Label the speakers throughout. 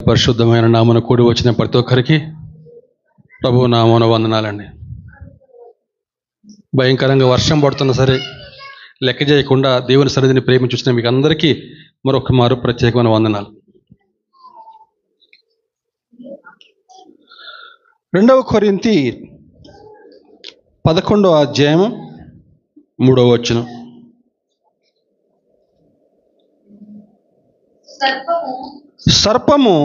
Speaker 1: పరిశుద్ధమైన నామన కూడి వచ్చిన ప్రతి ఒక్కరికి ప్రభువు నామన వందనాలండి. భయంకరంగా వర్షం పడుతున్నా సరే లెక్క చేయకుండా దేవుని సన్నిధిని ప్రేమించిన మీకు అందరికీ మరొక మారు ప్రత్యేకమైన వందనాలు. 2 కొరింథీ 11వ అధ్యాయం 3వ వచనం. సర్పము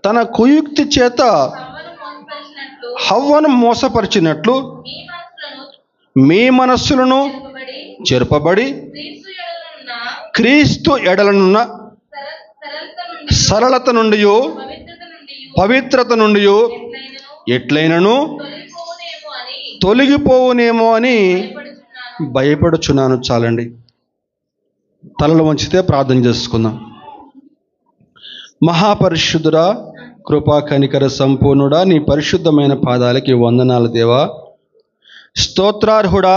Speaker 1: తన కుయుక్తి చేత హవ్వను మోసపరిచినట్లు మీ మనస్సులను చెరపబడి క్రీస్తు ఎడలనున్న సరళత నుండి పవిత్రత నుండి ఎట్లైనను తొలగిపోవునేమో అని భయపడుచున్నాను. చాలండి, తలలు వంచితే ప్రార్థన చేసుకుందాం. మహాపరిశుద్ధుడా, కృపా కనికర సంపూర్ణుడా, నీ పరిశుద్ధమైన పాదాలకి వందనాలు దేవా. స్తోత్రార్హుడా,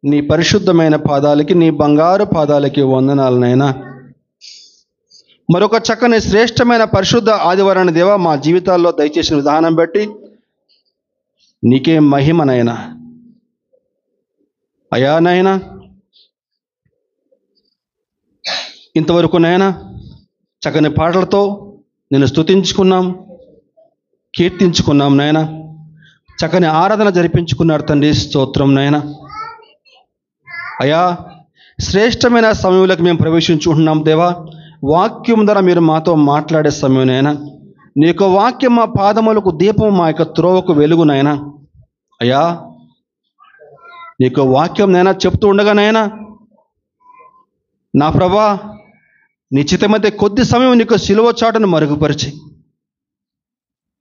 Speaker 1: నీ పరిశుద్ధమైన పాదాలకి, నీ బంగారు పాదాలకి వందనాలనైనా. మరొక చక్కని శ్రేష్టమైన పరిశుద్ధ ఆదివారాన్ని దేవా మా జీవితాల్లో దయచేసిన విధానం బట్టి నీకే మహిమనైనా. అయా నాయనా, ఇంతవరకు నాయనా చక్కని పాటలతో నేను స్తుతించుకున్నాం, కీర్తించుకున్నాం నాయన. చక్కని ఆరాధన జరిపించుకున్నారు తండ్రి, స్తోత్రం నాయన. అయా, శ్రేష్టమైన సమయంలోకి మేము ప్రవేశించుకుంటున్నాం దేవా. వాక్యం ద్వారా మీరు మాతో మాట్లాడే సమయం నాయన. నీ యొక్క వాక్యం మా పాదములకు దీపం, మా యొక్క త్రోవకు వెలుగు నాయన. అయా, నీ యొక్క వాక్యం నైనా చెప్తూ ఉండగా నాయన, నా ప్రభా, నిశ్చితమైతే కొద్ది సమయం నీకు సిలువ చాటును మరుగుపరిచి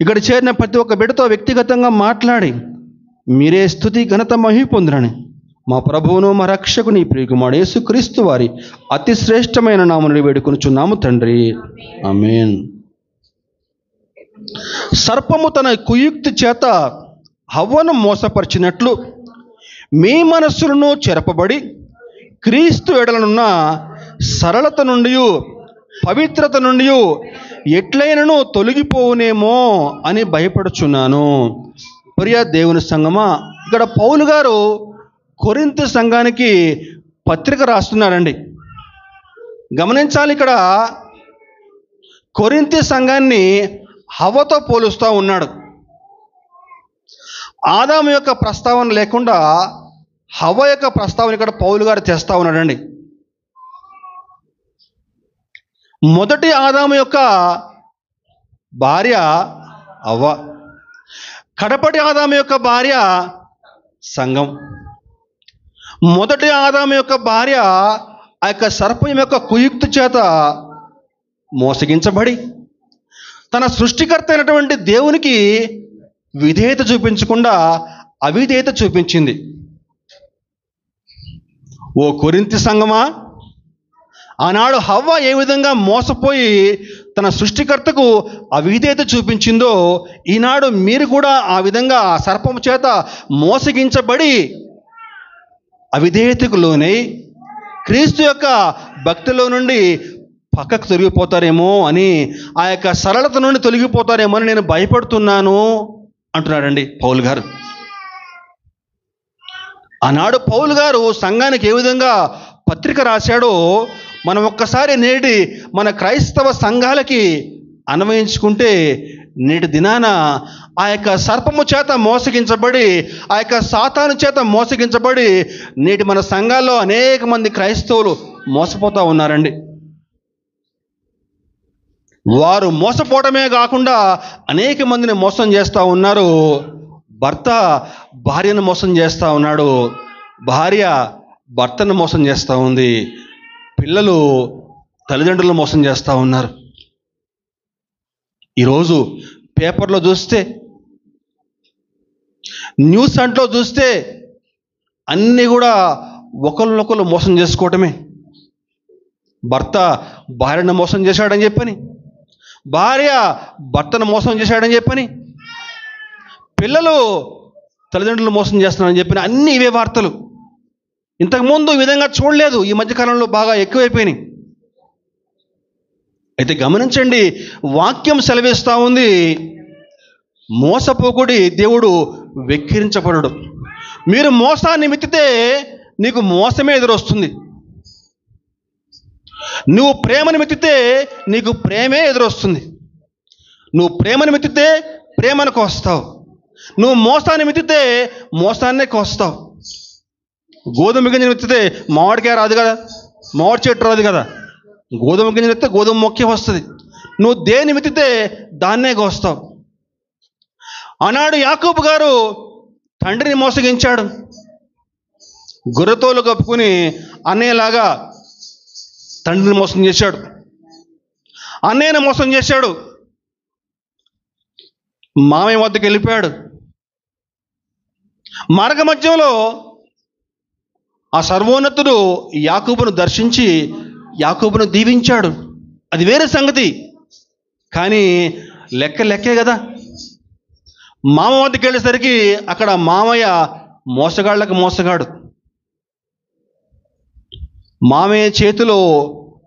Speaker 1: ఇక్కడ చేరిన ప్రతి ఒక్క బిడ్డతో వ్యక్తిగతంగా మాట్లాడి మీరే స్తుతి ఘనత మహిమ పొందురని మా ప్రభువును మా రక్షకుని నీ ప్రియకుమారుడు యేసుక్రీస్తు వారి అతి శ్రేష్టమైన నామమున వేడుకొనుచున్నాము తండ్రి, ఆమేన్. సర్పము తన కుయుక్తి చేత హవ్వను మోసపరిచినట్లు మీ మనస్సులను చెరపబడి క్రీస్తు ఎడలనున్న సరళత నుండి పవిత్రత నుండి ఎట్లైనను తొలగిపోవునేమో అని భయపడుచున్నాను. ప్రియ దేవుని సంగమా, ఇక్కడ పౌలు గారు కొరింథీ సంఘానికి పత్రిక రాస్తున్నారండి. గమనించాలి, ఇక్కడ కొరింథీ సంఘాన్ని హవ్వతో పోలుస్తూ ఉన్నాడు. ఆదాము యొక్క ప్రస్తావన లేకుండా హవ్వ యొక్క ప్రస్తావన ఇక్కడ పౌలు గారు తెస్తా ఉన్నాడండి. మొదటి ఆదాము యొక్క భార్య హవ్వ, కడపటి ఆదాము యొక్క భార్య సంఘం. మొదటి ఆదాము యొక్క భార్య ఆ యొక్క సర్పం యొక్క కుయుక్తి చేత మోసగించబడి తన సృష్టికర్త అయినటువంటి దేవునికి విధేయత చూపించకుండా అవిధేయత చూపించింది. ఓ కొరింథీ సంఘమా, ఆనాడు హవ్వ ఏ విధంగా మోసపోయి తన సృష్టికర్తకు అవిధేయత చూపించిందో, ఈనాడు మీరు కూడా ఆ విధంగా ఆ సర్పము చేత మోసగించబడి అవిధేయతకు లోనై క్రీస్తు యొక్క భక్తిలో నుండి పక్కకు తొలగిపోతారేమో అని, ఆ యొక్క సరళత నుండి తొలగిపోతారేమో అని నేను భయపడుతున్నాను అంటున్నాడండి పౌలు గారు. ఆనాడు పౌలు గారు సంఘానికి ఏ విధంగా పత్రిక రాశాడో మనం ఒక్కసారి నేటి మన క్రైస్తవ సంఘాలకి అన్వయించుకుంటే, నేటి దినాన ఆ యొక్క సర్పము చేత మోసగించబడి, ఆ యొక్క సాతాను చేత మోసగించబడి నేటి మన సంఘాల్లో అనేక మంది క్రైస్తవులు మోసపోతూ ఉన్నారండి. వారు మోసపోవడమే కాకుండా అనేక మందిని మోసం చేస్తూ ఉన్నారు. భర్త భార్యను మోసం చేస్తూ ఉన్నాడు, భార్య భర్తను మోసం చేస్తూ ఉంది, పిల్లలు తల్లిదండ్రులను మోసం చేస్తూ ఉన్నారు. ఈరోజు పేపర్లో చూస్తే, న్యూస్ అంట్లో చూస్తే అన్నీ కూడా ఒకరినొకరు మోసం చేసుకోవటమే. భర్త భార్యను మోసం చేశాడని చెప్పని, భార్య భర్తను మోసం చేశాడని చెప్పని, పిల్లలు తల్లిదండ్రులు మోసం చేస్తున్నారని చెప్పిన అన్ని ఇవే వార్తలు. ఇంతకుముందు ఈ విధంగా చూడలేదు, ఈ మధ్యకాలంలో బాగా ఎక్కువైపోయినాయి. అయితే గమనించండి, వాక్యం సెలవిస్తూ ఉంది, మోసపోకుడి, దేవుడు వెక్కిరించబడడు. మీరు మోసాన్ని మిత్తితే నీకు మోసమే ఎదురొస్తుంది. నువ్వు ప్రేమను మిత్తితే నీకు ప్రేమే ఎదురొస్తుంది. నువ్వు ప్రేమను మిత్తితే ప్రేమను కోస్తావు. నువ్వు మోసాన్ని మిత్తితే మోసాన్నే కోస్తావు. గోధుమ గింజను మిత్తితే మామిడికాయ రాదు కదా, మామిడి చెట్టు రాదు కదా. గోధుమ గింజను ఎత్తే గోధుమ మొక్కే వస్తుంది. నువ్వు దేన్ని మిత్తితే దాన్నే కోస్తావు. ఆనాడు యాకోబు గారు తండ్రిని మోసగించాడు. గొర్రెతోలు కప్పుకుని అన్నయ్యలాగా తండ్రిని మోసం చేశాడు, అన్నయ్యను మోసం చేశాడు. మామయ్య వద్దకు వెళ్ళిపోయాడు. మార్గ మధ్యంలో ఆ సర్వోన్నతుడు యాకోబును దర్శించి యాకోబును దీవించాడు. అది వేరే సంగతి. కానీ లెక్కే కదా. మామ వద్దకు వెళ్ళేసరికి అక్కడ మామయ్య మోసగాళ్ళకు మోసగాడు. మామయ్య చేతిలో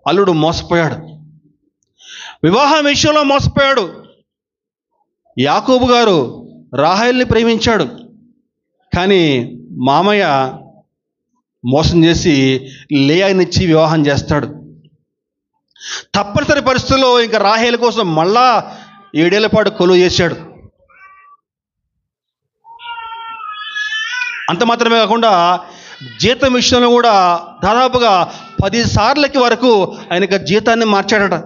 Speaker 1: అల్లుడు మోసపోయాడు. వివాహం విషయంలో మోసపోయాడు. యాకోబు గారు రాహేలుని ప్రేమించాడు, కానీ మామయ్య మోసం చేసి లేయానిచ్చి వివాహం చేస్తాడు. తప్పనిసరి పరిస్థితుల్లో ఇంకా రాహేలు కోసం మళ్ళా 7 ఏళ్ల పాటు కొలువు చేశాడు. అంత మాత్రమే కాకుండా జీతం విషయంలో కూడా దాదాపుగా 10 సార్లకి వరకు ఆయనకు జీతాన్ని మార్చాడట.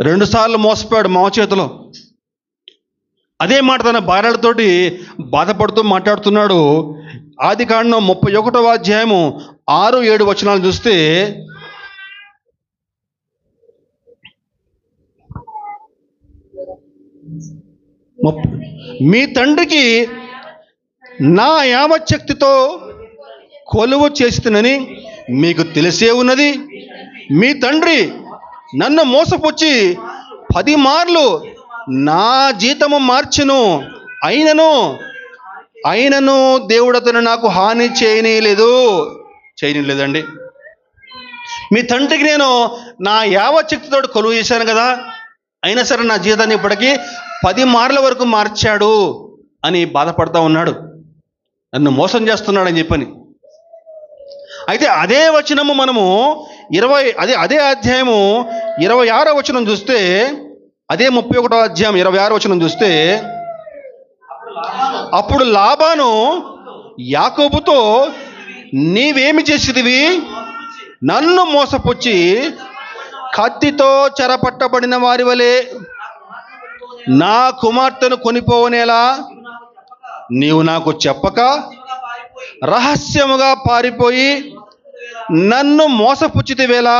Speaker 1: 2 సార్లు మోసపోయాడు మామ చేతిలో. అదే మాట తన భార్యలతోటి బాధపడుతూ మాట్లాడుతున్నాడు. ఆదికాండం 31వ అధ్యాయము 6-7 వచనాలు చూస్తే, మీ తండ్రికి నా యావచ్చక్తితో కొలువు చేస్తునని మీకు తెలిసే ఉన్నది. మీ తండ్రి నన్ను మోసపుచ్చి 10 మార్లు నా జీతము మార్చెను, అయినను దేవుడు అతను నాకు హాని చేయనీయలేదండి. మీ తండ్రికి నేను నా యావచ్చక్తితో కొలువు చేశాను కదా, అయినా సరే నా జీతాన్ని ఇప్పటికీ 10 మార్ల వరకు మార్చాడు అని బాధపడతా ఉన్నాడు. నన్ను మోసం చేస్తున్నాడని చెప్పని. అయితే అదే వచనము మనము అదే అధ్యాయము 26వ వచనం చూస్తే, అదే 31వ అధ్యాయం 26వ వచనం చూస్తే, అప్పుడు లాబాను యాకోబుతో, నీవేమి చేసిదివి? నన్ను మోసపుచ్చి కత్తితో చెరపట్టబడిన వారి వలె నా కుమార్తెను కొనిపోవనేలా నీవు నాకు చెప్పక రహస్యముగా పారిపోయి నన్ను మోసపుచ్చితివేలా?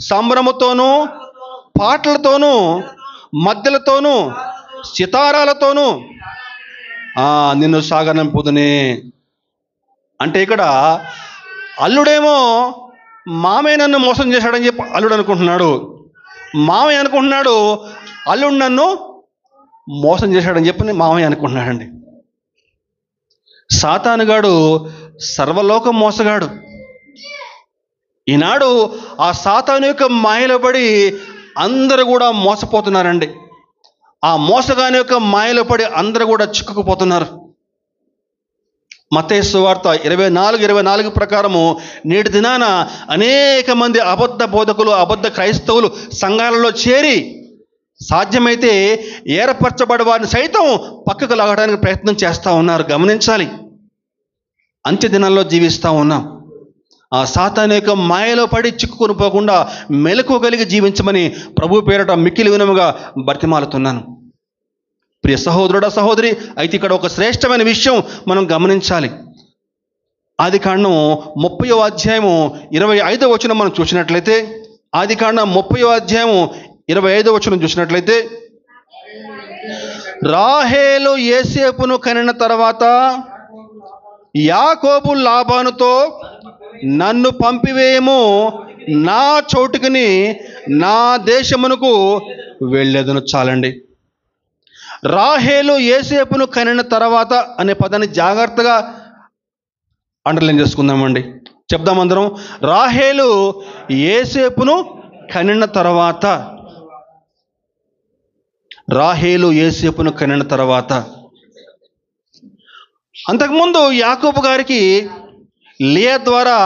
Speaker 1: సంభ్రమతోనూ పాటలతోనూ మద్దెలతోనూ సితారాలతోనూ నిన్ను సాగనంపుదునే. అంటే ఇక్కడ అల్లుడేమో మామయ్య నన్ను మోసం చేశాడని చెప్పి అల్లుడు అనుకుంటున్నాడు. మామయ్య అనుకుంటున్నాడు అల్లుడు నన్ను మోసం చేశాడని చెప్పి మామయ్య అనుకుంటున్నాడండి. సాతానుగాడు సర్వలోక మోసగాడు. ఈనాడు ఆ సాతాను యొక్క మాయలో పడి అందరూ కూడా మోసపోతున్నారండి. ఆ మోసగాని యొక్క మాయలో పడి అందరూ కూడా చిక్కుకుపోతున్నారు. మత్తయి సువార్త 24 ప్రకారము నేటి దినాన అనేక మంది అబద్ధ బోధకులు, అబద్ధ క్రైస్తవులు సంఘాలలో చేరి సాధ్యమైతే ఏర్పరచబడి వారిని సైతం పక్కకు లాగడానికి ప్రయత్నం చేస్తూ ఉన్నారు. గమనించాలి. అంత్య దినాల్లో జీవిస్తూ ఉన్నాం. ఆ సాతాను యొక్క మాయలో పడి చిక్కుకొని పోకుండా మెలకువగలిగి జీవించమని ప్రభు పేరట మిక్కిలి వినముగా బతిమాలుతున్నాను. ప్రియ సహోదరుడా, సహోదరి, అయితే ఇక్కడ ఒక శ్రేష్టమైన విషయం మనం గమనించాలి. ఆదికాండం 30వ అధ్యాయము 25వ వచనం మనం చూసినట్లయితే, ఆదికాండం 30వ అధ్యాయము 25వ వచనం చూసినట్లయితే, రాహేలు యోసేపును కనిన తర్వాత యాకోబు లాబానుతో, నన్ను పంపివేయము, నా చోటుకుని నా దేశమునకు వెళ్ళేదను. చాలండి. రాహేలు యోసేపును కనిన తర్వాత అనే పదాన్ని జాగ్రత్తగా అండర్లైన్ చేసుకుందామండి. చెప్దాం అందరం. రాహేలు యోసేపును కనిన తర్వాత, రాహేలు యోసేపును కనిన తర్వాత, అంతకుముందు యాకోబు గారికి లేయా ద్వారా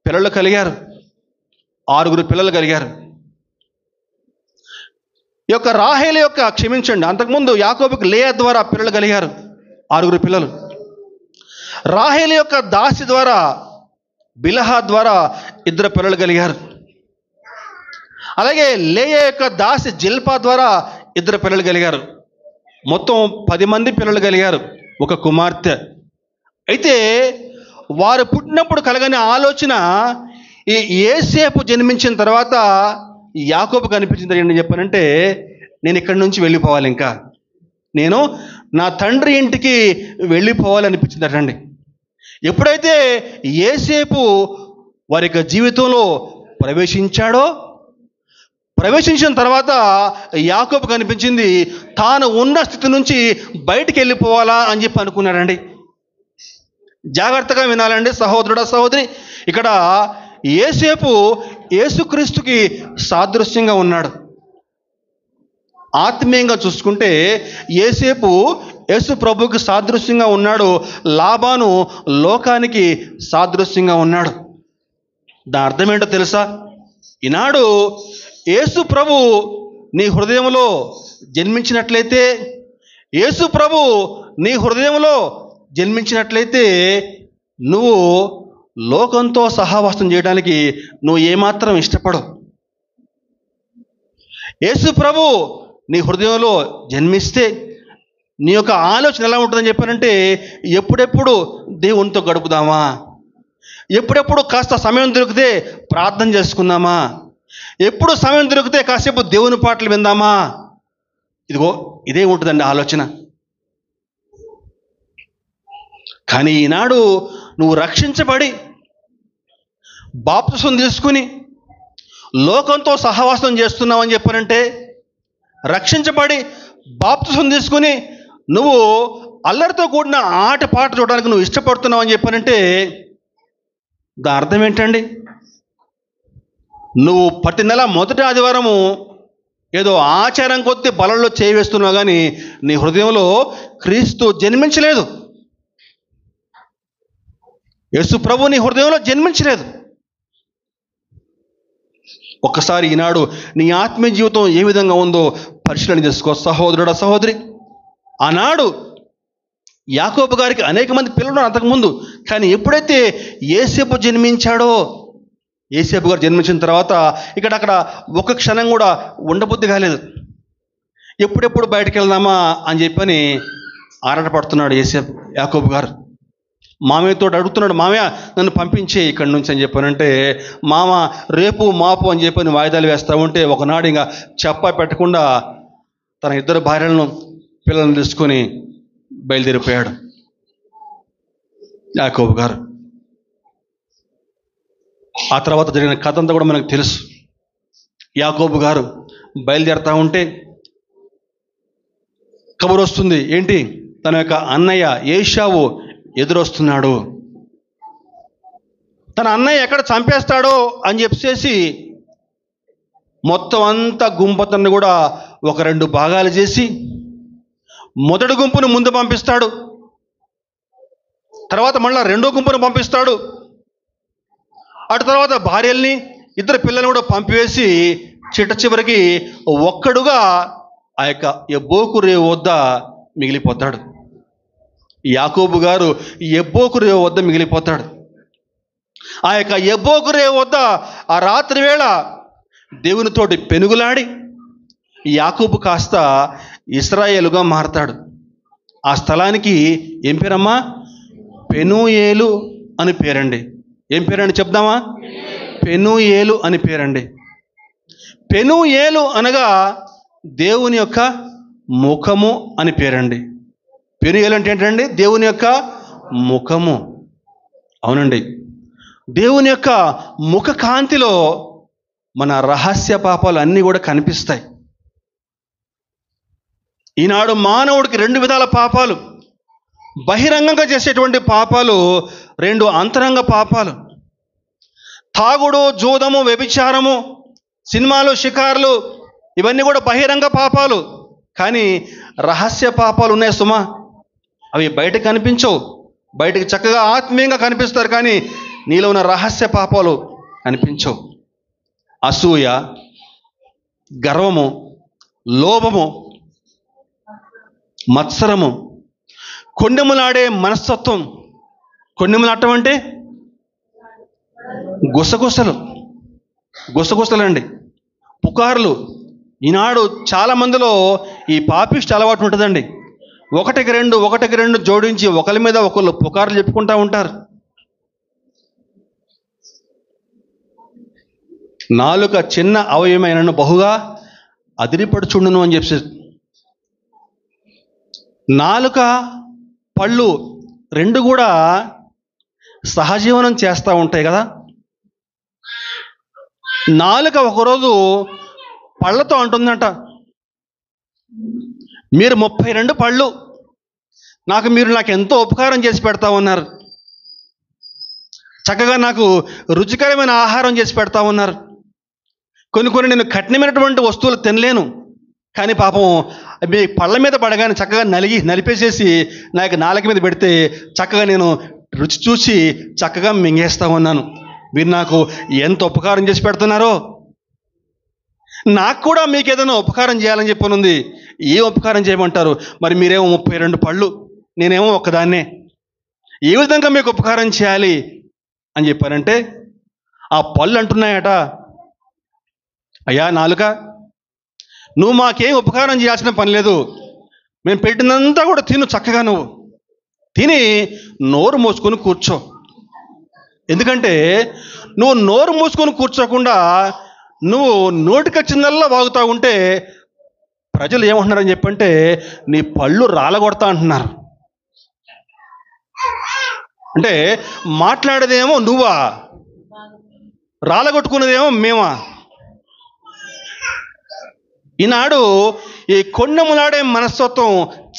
Speaker 1: పిల్లలు కలిగారు. 6 పిల్లలు కలిగారు. ఈ యొక్క రాహేలు అంతకుముందు యాకోబుకి లేయా ద్వారా పిల్లలు కలిగారు, 6 పిల్లలు. రాహేలు యొక్క దాసి ద్వారా, బిలహా ద్వారా 2 పిల్లలు కలిగారు. అలాగే లేయా యొక్క దాసి జిల్పా ద్వారా 2 పిల్లలు కలిగారు. మొత్తం 10 మంది పిల్లలు కలిగారు, 1 కుమార్తె. అయితే వారు పుట్టినప్పుడు కలగని ఆలోచన ఈ యోసేపు జన్మించిన తర్వాత యాకోబుకు అనిపించింది. ఏంటని చెప్పానంటే, నేను ఇక్కడి నుంచి వెళ్ళిపోవాలి, ఇంకా నేను నా తండ్రి ఇంటికి వెళ్ళిపోవాలనిపించింది అటండి. ఎప్పుడైతే యోసేపు వారి యొక్క జీవితంలో ప్రవేశించిన తర్వాత యాకోబుకు అనిపించింది తాను ఉన్న స్థితి నుంచి బయటికి వెళ్ళిపోవాలా అని చెప్పి అనుకున్నాడండి. జాగ్రత్తగా వినాలండి సహోదరుడా, సహోదరి. ఇక్కడ యోసేపు యేసుక్రీస్తుకి సాదృశ్యంగా ఉన్నాడు. ఆత్మీయంగా చూసుకుంటే యోసేపు యేసు ప్రభువుకి సాదృశ్యంగా ఉన్నాడు. లాబాను లోకానికి సాదృశ్యంగా ఉన్నాడు. దాని అర్థం ఏంటో తెలుసా? ఈనాడు యేసు ప్రభు నీ హృదయంలో జన్మించినట్లయితే, యేసు ప్రభు నీ హృదయంలో జన్మించినట్లయితే నువ్వు లోకంతో సహవాసం చేయడానికి నువ్వు ఏమాత్రం ఇష్టపడవు. యేసు ప్రభు నీ హృదయంలో జన్మిస్తే నీ యొక్క ఆలోచన ఎలా ఉంటుందని చెప్పానంటే, ఎప్పుడెప్పుడు దేవునితో గడుపుదామా, ఎప్పుడెప్పుడు కాస్త సమయం దొరికితే ప్రార్థన చేసుకుందామా, ఎప్పుడు సమయం దొరికితే కాసేపు దేవుని పాటలు విందామా, ఇదే ఉంటుందండి ఆలోచన. కానీ ఈనాడు నువ్వు రక్షించబడి బాప్తిసం తీసుకుని లోకంతో సహవాసం చేస్తున్నావని చెప్పానంటే, రక్షించబడి బాప్తిసం తీసుకుని నువ్వు అల్లరితో కూడిన ఆట పాట చూడడానికి నువ్వు ఇష్టపడుతున్నావు అని చెప్పానంటే దాని అర్థం ఏంటండి? నువ్వు ప్రతి నెల మొదటి ఆదివారము ఏదో ఆచారం కొద్దీ బలంలో చేయి వేస్తున్నావు, కానీ నీ హృదయంలో క్రీస్తు జన్మించలేదు. యేసు ప్రభు నీ హృదయంలో జన్మించలేదు. ఒక్కసారి ఈనాడు నీ ఆత్మీయ జీవితం ఏ విధంగా ఉందో పరిశీలన చేసుకో సహోదరుడా, సహోదరి. ఆనాడు యాకోబు గారికి అనేక మంది పిల్లలు అంతకుముందు, కానీ ఎప్పుడైతే యోసేపు జన్మించాడో, యోసేపు గారు జన్మించిన తర్వాత అక్కడ ఒక క్షణం కూడా ఉండబుద్ధి కాలేదు. ఎప్పుడెప్పుడు బయటకు వెళ్దామా అని చెప్పని ఆరాటపడుతున్నాడు యాకోబు గారు. మామయ్యతో అడుగుతున్నాడు, మామయ్య నన్ను పంపించే ఇక్కడి నుంచి అని చెప్పానంటే, మామ రేపు మాపు అని చెప్పని వాయిదాలు వేస్తూ ఉంటే ఒకనాడు ఇంకా చెప్ప పెట్టకుండా తన 2 భార్యలను పిల్లలను తీసుకొని బయలుదేరిపోయాడు యాకోబు గారు. ఆ తర్వాత జరిగిన కథ అంతా కూడా మనకు తెలుసు. యాకోబు గారు బయలుదేరుతూ ఉంటే కబురు వస్తుంది. ఏంటి? తన యొక్క అన్నయ్య ఏశావు ఎదురొస్తున్నాడు. తన అన్నయ్య ఎక్కడ చంపేస్తాడో అని చెప్పేసి మొత్తం అంతా గుంపతన్ని కూడా 1-2 భాగాలు చేసి మొదటి గుంపును ముందు పంపిస్తాడు, తర్వాత మళ్ళీ 2వ గుంపును పంపిస్తాడు. అటు తర్వాత భార్యల్ని 2 పిల్లల్ని కూడా పంపివేసి చివరికి ఒక్కడుగా ఆ యొక్క యబ్బోకు రేవు వద్ద మిగిలిపోతాడు. యాకోబు గారు యబ్బోకు రేవు వద్ద మిగిలిపోతాడు. ఆ యొక్క యబ్బోకు రేవు వద్ద ఆ రాత్రి వేళ దేవునితోటి పెనుగులాడి యాకోబు కాస్త ఇశ్రాయేలుగా మారతాడు. ఆ స్థలానికి ఏం పేరమ్మా? పెనూయేలు అని పేరండి. ఏం పేరండి చెప్దామా? పెనూయేలు అని పేరండి. పెనూయేలు అనగా దేవుని యొక్క ముఖము అని పేరండి. పెనూయేలు అంటే ఏంటండి? దేవుని యొక్క ముఖము. అవునండి, దేవుని యొక్క ముఖ కాంతిలో మన రహస్య పాపాలు అన్నీ కూడా కనిపిస్తాయి. ఈనాడు మానవుడికి 2 విధాల పాపాలు. బహిరంగంగా చేసేటువంటి పాపాలు 2 అంతరంగ పాపాలు. తాగుడు, జూదము, వ్యభిచారము, సినిమాలు, షికార్లు ఇవన్నీ కూడా బహిరంగ పాపాలు. కానీ రహస్య పాపాలు ఉన్నాయి సుమా. అవి బయటకు కనిపించవు, బయటకు చక్కగా ఆత్మీయంగా కనిపిస్తారు, కానీ నీలో ఉన్న రహస్య పాపాలు కనిపించవు. అసూయ, గర్వము, లోభము, మత్సరము, కొండెములాడే మనస్తత్వం. కొండెములాడటం అంటే గుసగుసలండి, పుకార్లు. ఈనాడు చాలా మందిలో ఈ పాపిష్టి అలవాటు ఉంటుందండి. ఒకటికి రెండు జోడించి ఒకరి మీద ఒకళ్ళు పుకార్లు చెప్పుకుంటూ ఉంటారు. నాలుక చిన్న అవయవమైనను బహుగా అదిరిపడుచుండును అని చెప్పి, నాలుక పళ్ళు రెండు కూడా సహజీవనం చేస్తూ ఉంటాయి కదా. నాలుక ఒకరోజు పళ్ళతో అంటుందంట, మీరు 32 పళ్ళు మీరు నాకు ఎంతో ఉపకారం చేసి పెడతా ఉన్నారు, చక్కగా నాకు రుచికరమైన ఆహారం చేసి పెడతా ఉన్నారు. కొన్ని నేను కఠినమైనటువంటి వస్తువులు తినలేను, కానీ పాపం మీ పళ్ళ మీద పడగానే చక్కగా నలిపేసేసి నాకు నాలుక మీద పెడితే చక్కగా నేను రుచి చూసి చక్కగా మింగేస్తా ఉన్నాను. మీరు నాకు ఎంత ఉపకారం చేసి పెడుతున్నారో. నాకు కూడా మీకు ఏదైనా ఉపకారం చేయాలని చెప్పనుంది. ఏ ఉపకారం చేయమంటారు? మరి మీరేమో 32 పళ్ళు, నేనేమో ఒక్కదాన్నే. ఏ విధంగా మీకు ఉపకారం చేయాలి అని చెప్పారంటే, ఆ పళ్ళు అంటున్నాయట, అయ్యా నాలుక, నువ్వు మాకేం ఉపకారం చేయాల్సిన పని లేదు, మేము పెట్టినంతా కూడా తిను, చక్కగా నువ్వు తిని నోరు మూసుకొని కూర్చో. ఎందుకంటే నువ్వు నోరు మూసుకొని కూర్చోకుండా నువ్వు నోటికొచ్చిందల్లా వాగుతూ ఉంటే ప్రజలు ఏమంటున్నారని చెప్పంటే, నీ పళ్ళు రాలగొడతా అంటున్నారు. అంటే మాట్లాడేదేమో నువ్వా, రాలగొట్టుకున్నదేమో మేమా. ఈనాడు ఈ కొండెములాడే మనస్తత్వం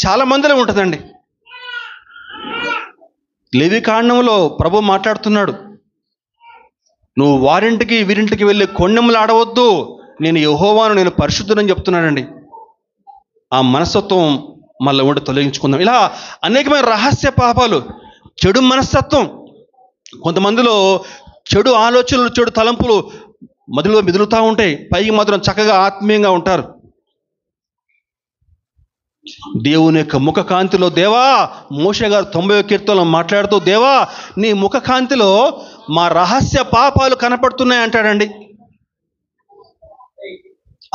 Speaker 1: చాలా మందిలో ఉంటుందండి. లేవి కాండంలో ప్రభు మాట్లాడుతున్నాడు, నువ్వు వారింటికి వీరింటికి వెళ్ళి కొండెములాడవద్దు, నేను యెహోవాను, నేను పరిశుద్ధుడని చెప్తున్నానండి. ఆ మనస్తత్వం మళ్ళీ ఉండి తొలగించుకుందాం. ఇలా అనేకమైన రహస్య పాపాలు, చెడు మనస్తత్వం, కొంతమందిలో చెడు ఆలోచనలు, చెడు తలంపులు మదిలో మెదులుతూ ఉంటాయి, పైకి మాత్రం చక్కగా ఆత్మీయంగా ఉంటారు. దేవుని యొక్క ముఖకాంతిలో, దేవా, మోషే గారు 90వ కీర్తనలో మాట్లాడుతూ, దేవా నీ ముఖకాంతిలో మా రహస్య పాపాలు కనపడుతున్నాయి అంటాడండి.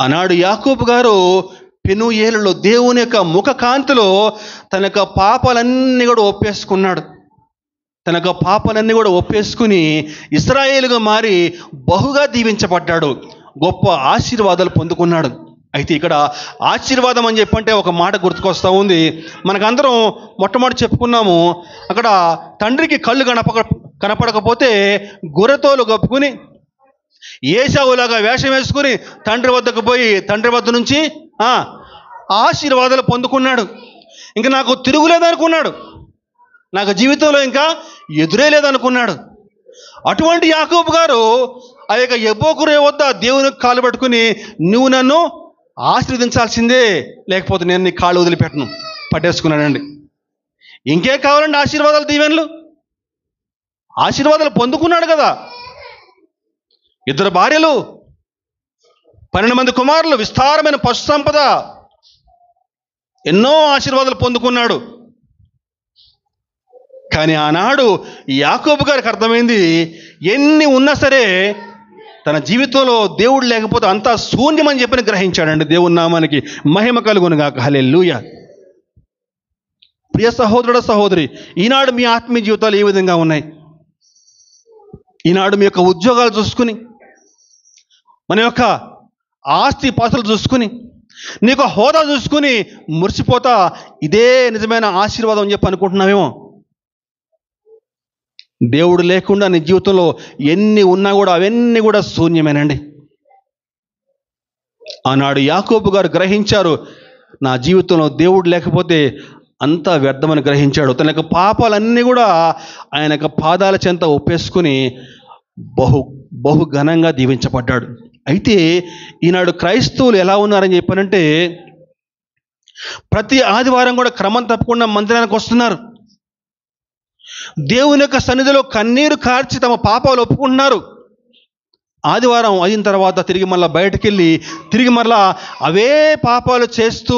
Speaker 1: ఆనాడు యాకోబు గారు పెనుయేలులో దేవుని యొక్క ముఖకాంతిలో తన యొక్క పాపాలన్నీ కూడా ఒప్పేసుకున్నాడు. తన యొక్క పాపాలన్నీ కూడా ఒప్పేసుకుని ఇశ్రాయేలుగా మారి బహుగా దీవించబడ్డాడు, గొప్ప ఆశీర్వాదాలు పొందుకున్నాడు. అయితే ఇక్కడ ఆశీర్వాదం అని చెప్పంటే ఒక మాట గుర్తుకొస్తూ ఉంది. మనకందరం మొట్టమొదటి చెప్పుకున్నాము, అక్కడ తండ్రికి కళ్ళు కనపడకపోతే గొర్రెతోలు కప్పుకుని ఏశావులాగా వేషం వేసుకుని తండ్రి వద్దకు పోయి తండ్రి వద్ద నుంచి ఆశీర్వాదాలు పొందుకున్నాడు. ఇంకా నాకు తిరుగులేదనుకున్నాడు, నాకు జీవితంలో ఇంకా ఎదురే లేదనుకున్నాడు. అటువంటి యాకోబు గారు ఆ యొక్క యబ్బోకురే వద్ద దేవునికి కాలు పట్టుకుని, నువ్వు నన్ను ఆశీర్వదించాల్సిందే, లేకపోతే నేను నీ కాళ్ళు వదిలిపెట్టను పట్టేసుకున్నాడండి. ఇంకేం కావాలండి? ఆశీర్వాదాలు, దీవెనలు, ఆశీర్వాదాలు పొందుకున్నాడు కదా. 2 భార్యలు, 12 మంది కుమారులు, విస్తారమైన పశు సంపద, ఎన్నో ఆశీర్వాదాలు పొందుకున్నాడు. కానీ ఆనాడు యాకోబు గారికి అర్థమైంది, ఎన్ని ఉన్నా సరే తన జీవితంలో దేవుడు లేకపోతే అంతా శూన్యమని చెప్పని గ్రహించాడండి. దేవుని నామానికి మహిమ కలుగునుగాక. హల్లెలూయా. ప్రియ సహోదరుడు, సహోదరి, ఈనాడు మీ ఆత్మీయ జీవితాలు ఏ విధంగా ఉన్నాయి? ఈనాడు మీ యొక్క ఉద్యోగాలు చూసుకుని, మన యొక్క ఆస్తి పాస్తులు చూసుకుని, నీకు హోదా చూసుకుని మురిసిపోతా ఇదే నిజమైన ఆశీర్వాదం అని చెప్పి అనుకుంటున్నావేమో. దేవుడు లేకుండా నీ జీవితంలో ఎన్ని ఉన్నా కూడా అవన్నీ కూడా శూన్యమేనండి. ఆనాడు యాకోబు గారు గ్రహించారు, నా జీవితంలో దేవుడు లేకపోతే అంతా వ్యర్థమని గ్రహించాడు. తన యొక్క పాపాలన్నీ కూడా ఆయన యొక్క పాదాల చెంత ఒప్పేసుకుని బహు ఘనంగా దీవించబడ్డాడు. అయితే ఈనాడు క్రైస్తవులు ఎలా ఉన్నారని చెప్పానంటే, ప్రతి ఆదివారం కూడా క్రమం తప్పకుండా మందిరానికి వస్తున్నారు. దేవుని యొక్క సన్నిధిలో కన్నీరు కార్చి తమ పాపాలు ఒప్పుకుంటున్నారు. ఆదివారం అయిన తర్వాత తిరిగి మళ్ళీ బయటకు వెళ్ళి తిరిగి మళ్ళా అవే పాపాలు చేస్తూ,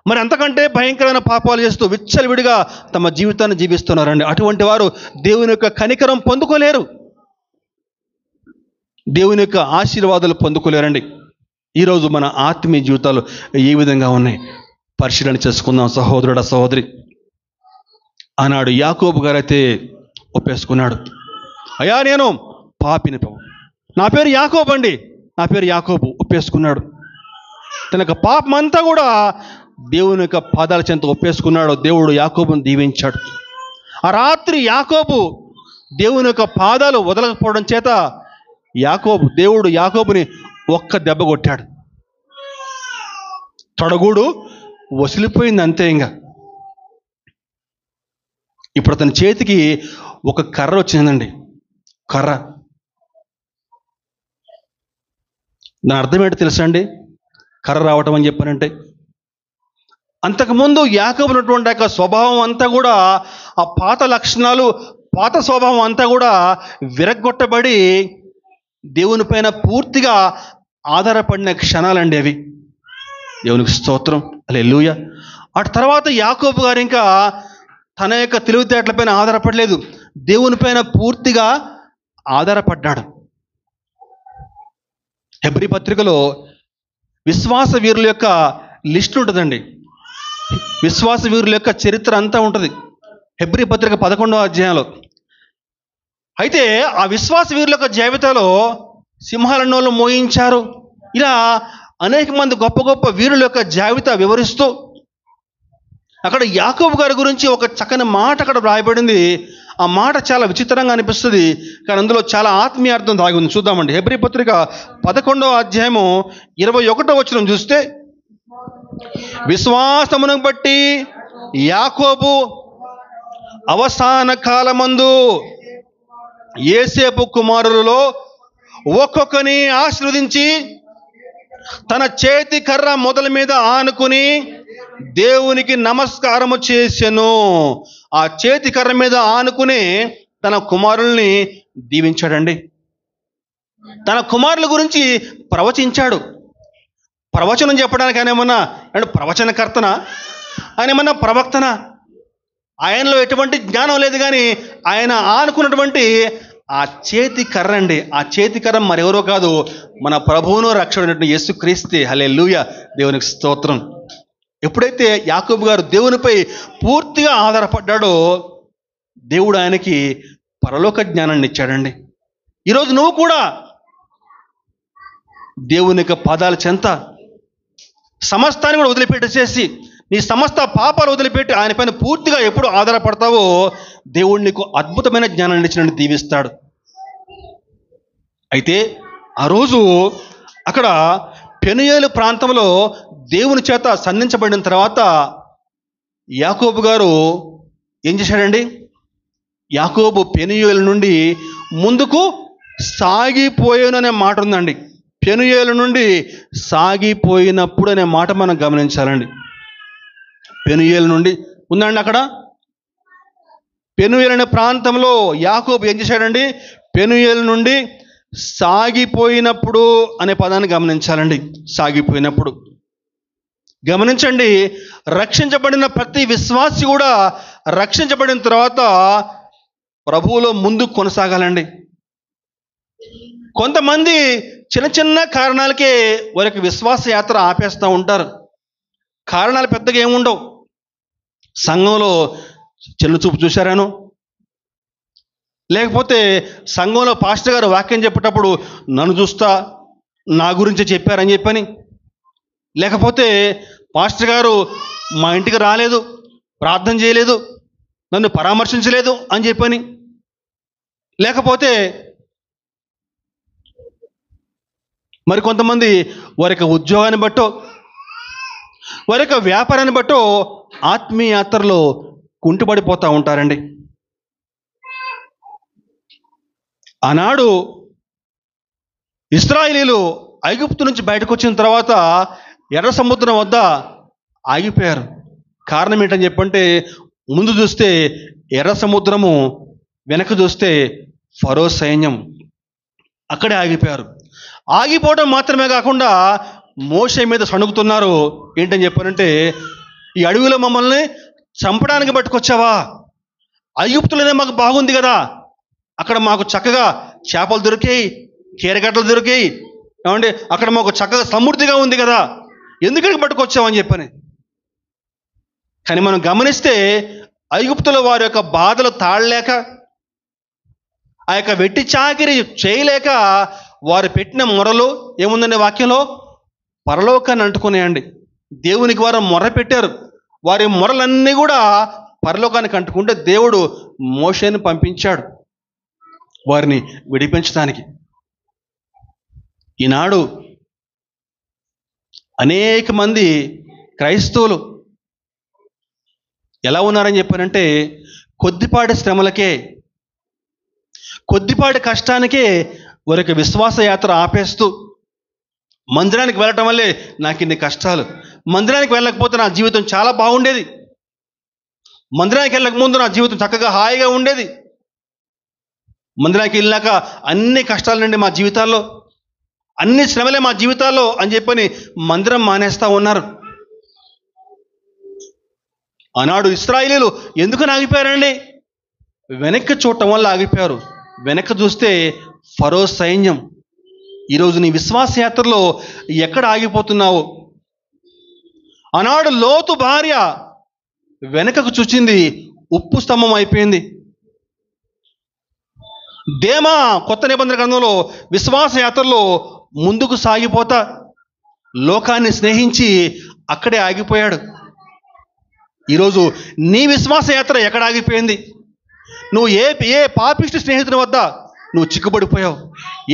Speaker 1: మరి అంతకంటే భయంకరమైన పాపాలు చేస్తూ విచ్చలవిడిగా తమ జీవితాన్ని జీవిస్తున్నారండి. అటువంటి వారు దేవుని యొక్క కనికరం పొందుకోలేరు, దేవుని యొక్క ఆశీర్వాదాలు పొందుకోలేరండి. ఈరోజు మన ఆత్మీయ జీవితాలు ఏ విధంగా ఉన్నాయి పరిశీలన చేసుకుందాం సహోదరుడా, సహోదరి. ఆనాడు యాకోబు గారైతే ఒప్పేసుకున్నాడు, అయ్యా నేను పాపిని, నా పేరు యాకోబు అండి, నా పేరు యాకోబు ఒప్పేసుకున్నాడు. తన యొక్క పాపం అంతా కూడా దేవుని యొక్క పాదాల చెంత ఒప్పేసుకున్నాడు. దేవుడు యాకోబుని దీవించాడు. ఆ రాత్రి యాకోబు దేవుని యొక్క పాదాలు వదలకపోవడం చేత దేవుడు యాకోబుని ఒక్క దెబ్బ కొట్టాడు. తొడగూడు వసిలిపోయింది అంతే. ఇంకా ఇప్పుడు అతని చేతికి ఒక కర్ర వచ్చిందండి. కర్ర, దాని అర్థం ఏంటో తెలుసా అండి? కర్ర రావటం అని చెప్పానంటే, అంతకుముందు యాకోబు ఉన్నటువంటి యొక్క స్వభావం అంతా కూడా, ఆ పాత లక్షణాలు, పాత స్వభావం అంతా కూడా విరగ్గొట్టబడి దేవుని పైన పూర్తిగా ఆధారపడిన క్షణాలండి అవి. దేవునికి స్తోత్రం, హల్లెలూయా. అటు తర్వాత యాకోబు గారు ఇంకా తన యొక్క తెలివితేటలపైన ఆధారపడలేదు, దేవుని పైన పూర్తిగా ఆధారపడ్డాడు. హెబ్రీ పత్రికలో విశ్వాస వీరుల యొక్క లిస్ట్ ఉంటుందండి. విశ్వాస వీరుల యొక్క చరిత్ర అంతా ఉంటుంది హెబ్రీ పత్రిక 11వ అధ్యాయంలో. అయితే ఆ విశ్వాస వీరుల యొక్క జాబితాలో సింహాలన్నోళ్ళు మోయించారు, ఇలా అనేక మంది గొప్ప గొప్ప వీరుల యొక్క జాబితా వివరిస్తూ అక్కడ యాకోబు గారి గురించి ఒక చక్కని మాట అక్కడ రాయబడింది. ఆ మాట చాలా విచిత్రంగా అనిపిస్తుంది, కానీ అందులో చాలా ఆత్మీయ అర్థం దాగి ఉంది. చూద్దామండి. హెబ్రీ పత్రిక 11వ అధ్యాయము 21వ వచనం చూస్తే, విశ్వాసమును బట్టి యాకోబు అవసాన కాలమందు యోసేపు కుమారులలో ఒక్కొక్కని ఆశీర్వదించి తన చేతి కర్ర మొదల మీద ఆనుకుని దేవునికి నమస్కారము చేసెను. ఆ చేతి కర్ర మీద ఆనుకుని తన కుమారుల్ని దీవించాడండి. తన కుమారుల గురించి ప్రవచించాడు. ప్రవచనం చెప్పడానికి ఆయన ఏమన్నా ప్రవచనకర్తన, ఆయన ఏమన్నా ప్రవక్తన? ఆయనలో ఎటువంటి జ్ఞానం లేదు, కానీ ఆయన ఆనుకున్నటువంటి ఆ చేతి కర్ర అండి. ఆ చేతి కర్ర మరెవరో కాదు, మన ప్రభువును రక్షకుడైన యేసుక్రీస్తే. హల్లెలూయా, దేవునికి స్తోత్రం. ఎప్పుడైతే యాకోబు గారు దేవునిపై పూర్తిగా ఆధారపడ్డాడో దేవుడు ఆయనకి పరలోక జ్ఞానాన్ని ఇచ్చాడండి. ఈరోజు నువ్వు కూడా దేవుని యొక్క పాదాల చెంత సమస్తాన్ని కూడా వదిలిపెట్టేసేసి, నీ సమస్త పాపాలు వదిలిపెట్టి ఆయన పైన పూర్తిగా ఎప్పుడు ఆధారపడతావో దేవుడు నీకు అద్భుతమైన జ్ఞానాన్ని ఇచ్చినట్టు దీవిస్తాడు. అయితే ఆ రోజు అక్కడ పెనుయేలు ప్రాంతంలో దేవుని చేత సంధించబడిన తర్వాత యాకోబు గారు ఏం చేశాడండి? యాకోబు పెనుయేలు నుండి ముందుకు సాగిపోయాను అనే మాట ఉందండి. పెనుయేలు నుండి సాగిపోయినప్పుడు అనే మాట మనం గమనించాలండి. పెనుయేలు నుండి ఉందండి అక్కడ. పెనుయేలు అనే ప్రాంతంలో యాకోబు ఏం చేశాడండి? పెనుయేలు నుండి సాగిపోయినప్పుడు అనే పదాన్ని గమనించాలండి. సాగిపోయినప్పుడు గమనించండి. రక్షించబడిన ప్రతి విశ్వాసి కూడా రక్షించబడిన తర్వాత ప్రభువులో ముందుకు కొనసాగాలండి. కొంతమంది చిన్న చిన్న కారణాలకే వారికి విశ్వాస యాత్ర ఆపేస్తూ ఉంటారు. కారణాలు పెద్దగా ఏముండవు. సంఘంలో చెల్లు చూపు చూశారాను, లేకపోతే సంఘంలో పాస్టర్ గారు వాక్యం చెప్పేటప్పుడు నన్ను చూస్తా నా గురించి చెప్పారని చెప్పని, లేకపోతే పాస్టర్ గారు మా ఇంటికి రాలేదు, ప్రార్థన చేయలేదు, నన్ను పరామర్శించలేదు అని చెప్పని, లేకపోతే మరి కొంతమంది వారి యొక్క ఉద్యోగాన్ని బట్టో వారి యొక్క వ్యాపారాన్ని బట్టో ఆత్మీయ యాత్రలో కుంటుపడిపోతూ ఉంటారండి. ఆనాడు ఇశ్రాయేలీయులు ఐగుప్తు నుంచి బయటకు వచ్చిన తర్వాత ఎర్ర సముద్రం వద్ద ఆగిపోయారు. కారణం ఏంటని చెప్పంటే, ముందు చూస్తే ఎర్ర సముద్రము, వెనక చూస్తే ఫరో సైన్యం. అక్కడే ఆగిపోయారు. ఆగిపోవడం మాత్రమే కాకుండా మోషే మీద సణుగుతున్నారు. ఏంటని చెప్పారంటే, ఈ అడవిలో మమ్మల్ని చంపడానికి పట్టుకొచ్చావా? ఐగుప్తులోనే మాకు బాగుంది కదా, అక్కడ మాకు చక్కగా చేపలు దొరికాయి, కీరగడ్డలు దొరికాయి, ఏమంటే అక్కడ మాకు చక్కగా సమృద్ధిగా ఉంది కదా, ఎందుకని పట్టుకొచ్చామని చెప్పని. కానీ మనం గమనిస్తే ఐగుప్తులో వారి యొక్క బాధలు తాళలేక, ఆ యొక్క వెట్టి చాకిరి చేయలేక వారు పెట్టిన మొరలు ఏముందండి వాక్యంలో? పరలోకాన్ని అంటుకునేయండి. దేవునికి వారు మొర పెట్టారు. వారి మొరలన్నీ కూడా పరలోకానికి అంటుకుంటే దేవుడు మోషేని పంపించాడు వారిని విడిపించడానికి. ఈనాడు అనేక మంది క్రైస్తవులు ఎలా ఉన్నారని చెప్పానంటే, కొద్దిపాటి శ్రమలకే, కొద్దిపాటి కష్టానికే వారికి విశ్వాస యాత్ర ఆపేస్తూ, మందిరానికి వెళ్ళటం వల్లే నాకు ఇన్ని కష్టాలు, మందిరానికి వెళ్ళకపోతే నా జీవితం చాలా బాగుండేది, మందిరానికి వెళ్ళక ముందు నా జీవితం చక్కగా హాయిగా ఉండేది, మందిరానికి వెళ్ళాక అన్ని కష్టాలండి మా జీవితాల్లో, అన్ని శ్రమలే మా జీవితాల్లో అని చెప్పని మందిరం మానేస్తూ ఉన్నారు. ఆనాడు ఇశ్రాయేలీయులు ఎందుకు ఆగిపోయారండి? వెనక్కి చూడటం వల్ల ఆగిపోయారు. వెనక్కి చూస్తే ఫరో సైన్యం. ఈరోజు నీ విశ్వాస యాత్రలో ఎక్కడ ఆగిపోతున్నావు? ఆనాడు లోతు భార్య వెనకకు చూచింది, ఉప్పు స్తంభం అయిపోయింది. దేమా కొత్త నిబంధన గ్రంథంలో విశ్వాస యాత్రలో ముందుకు సాగిపోతా లోకాన్ని స్నేహించి అక్కడే ఆగిపోయాడు. ఈరోజు నీ విశ్వాస యాత్ర ఎక్కడ ఆగిపోయింది? నువ్వు ఏ పాపిష్టి స్నేహితుని వద్ద నువ్వు చిక్కుబడిపోయావు?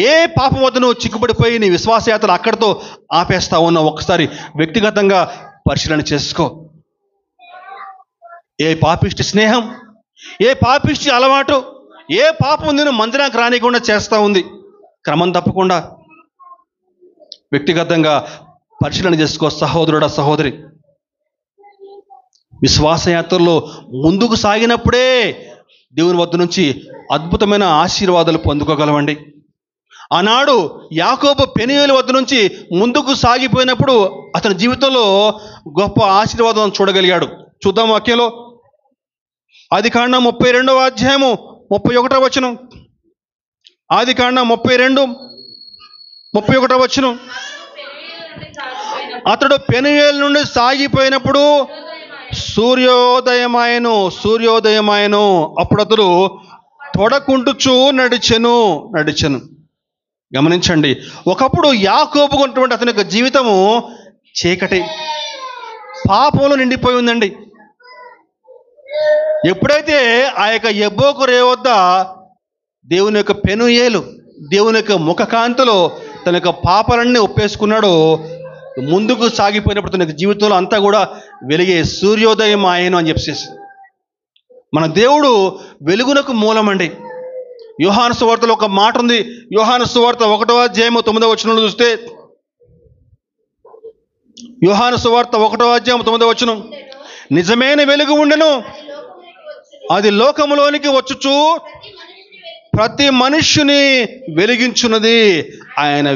Speaker 1: ఏ పాపం వద్ద నువ్వు చిక్కుబడిపోయి నీ విశ్వాస యాత్ర అక్కడితో ఆపేస్తా ఉన్నావు? ఒక్కసారి వ్యక్తిగతంగా పరిశీలన చేసుకో. ఏ పాపిష్టి స్నేహం, ఏ పాపిష్టి అలవాటు, ఏ పాపం నేను మందిరానికి రానికుండా చేస్తూ ఉంది? క్రమం తప్పకుండా వ్యక్తిగతంగా పరిశీలన చేసుకో సహోదరుడా, సహోదరి. విశ్వాసయాత్రలో ముందుకు సాగినప్పుడే దేవుని వద్ద నుంచి అద్భుతమైన ఆశీర్వాదాలు పొందుకోగలవండి. ఆనాడు యాకోబు పెనీయేలు వద్ద నుంచి ముందుకు సాగిపోయినప్పుడు అతని జీవితంలో గొప్ప ఆశీర్వాదం చూడగలిగాడు. చూద్దాం వాక్యంలో. ఆదికాండం 32వ అధ్యాయము 31వ వచనం. ఆదికాండం 32:31 వచనం. అతడు పెనీయేలు నుండి సాగిపోయినప్పుడు సూర్యోదయమాయను. అప్పుడు అతడు తొడకుంటుచూ నడిచెను. గమనించండి, ఒకప్పుడు యాకోబు ఉన్నటువంటి అతని యొక్క జీవితము చీకటి, పాపంలో నిండిపోయి ఉందండి. ఎప్పుడైతే ఆ యొక్క యబ్బోకు రే వద్ద దేవుని యొక్క పెనుయేలు, దేవుని యొక్క ముఖకాంతిలో తన యొక్క పాపాలన్నీ ఒప్పేసుకున్నాడో, ముందుకు సాగిపోయినప్పుడు తన జీవితంలో అంతా కూడా వెలిగే సూర్యోదయం ఆయను అని చెప్పేసి. మన దేవుడు వెలుగునకు మూలమండి. యోహాను సువార్తలో ఒక మాట ఉంది. యోహాను సువార్త 1వ అధ్యాయము 9వ వచనంలో చూస్తే, యోహాను సువార్త 1వ అధ్యాయం 9వ వచనం. నిజమైన వెలుగు ఉండెను, అది లోకములోనికి వచ్చుచు ప్రతి మనుష్యుని వెలిగించున్నది. ఆయన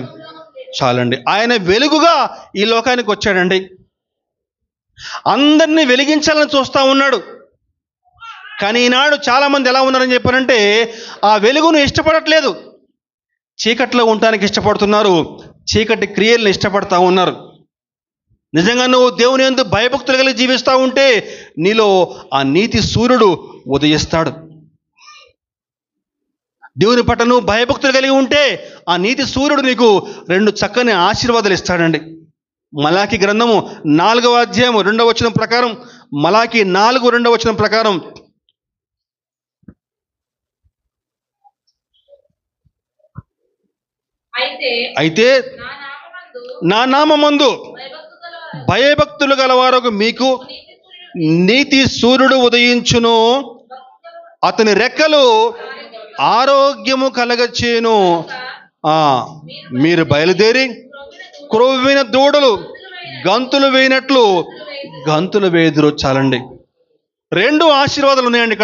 Speaker 1: చాలండి, ఆయన వెలుగుగా ఈ లోకానికి వచ్చాడండి. అందరినీ వెలిగించాలని చూస్తూ ఉన్నాడు. కానీ ఈనాడు చాలామంది ఎలా ఉన్నారని చెప్పారంటే, ఆ వెలుగును ఇష్టపడట్లేదు, చీకట్లో ఉండటానికి ఇష్టపడుతున్నారు, చీకటి క్రియలను ఇష్టపడతా ఉన్నారు. నిజంగా నువ్వు దేవుని యందు భయభక్తులు కలిగి జీవిస్తూ ఉంటే నీలో ఆ నీతి సూర్యుడు ఉదయిస్తాడు. దేవుని పట్ల నువ్వు భయభక్తులు కలిగి ఉంటే ఆ నీతి సూర్యుడు నీకు 2 చక్కని ఆశీర్వాదాలు ఇస్తాడండి. మలాకి గ్రంథము 4వ అధ్యాయం 2వ వచనం ప్రకారం, మలాకి 4:2 వచనం ప్రకారం, అయితే నా నామమందు భయభక్తులు గలవారకు మీకు నీతి సూర్యుడు ఉదయించును, అతని రెక్కలు ఆరోగ్యము కలగచేయును, మీరు బయలుదేరి క్రొవ్విన దూడలు గంతులు వేయినట్లు గంతులు వేయుదురు. చాలండి. 2 ఆశీర్వాదాలు ఉన్నాయండి ఇక్కడ.